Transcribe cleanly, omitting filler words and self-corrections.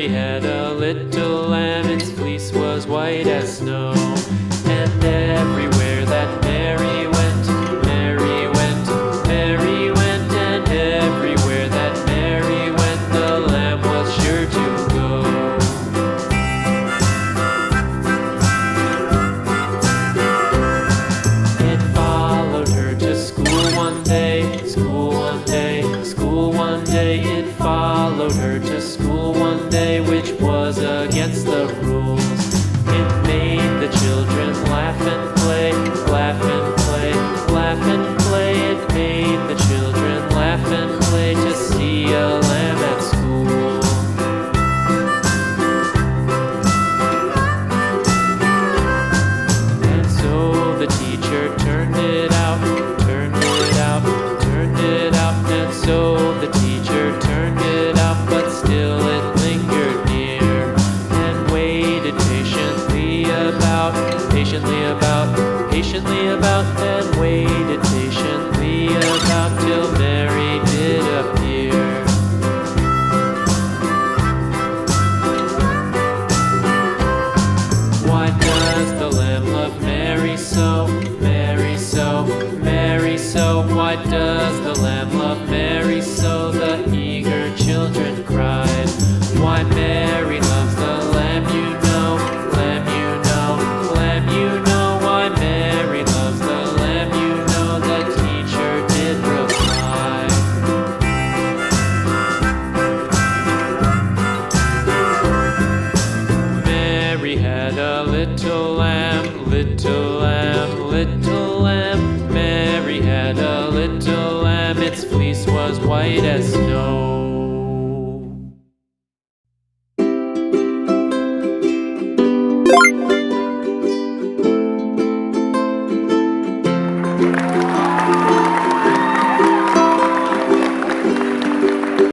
Mary had a little lamb, its fleece was white as snow. And everywhere that Mary went, Mary went, Mary went, and everywhere that Mary went, the lamb was sure to go. It followed her to school one day, school one day, school one day. It followed her to school one day, which was against the rules. It made the children laugh and play, laugh and play, laugh and play. It made the children laugh and play to see a lamb at school. And so the teacher turned it out, turned it out, turned it out. And so the teacher turned it out, but still it lingered near and waited patiently about, and waited patiently about till Mary did appear. Why does the lamb love Mary so, Mary so, Mary so? Why does the lamb love Mary so? The eager children cried. Why Mary loves the lamb, you know, lamb, you know, lamb, you know. Why Mary loves the lamb, you know, the teacher did reply. Mary had a little lamb, little lamb, little lamb. Mary had a little lamb, its fleece was white as snow.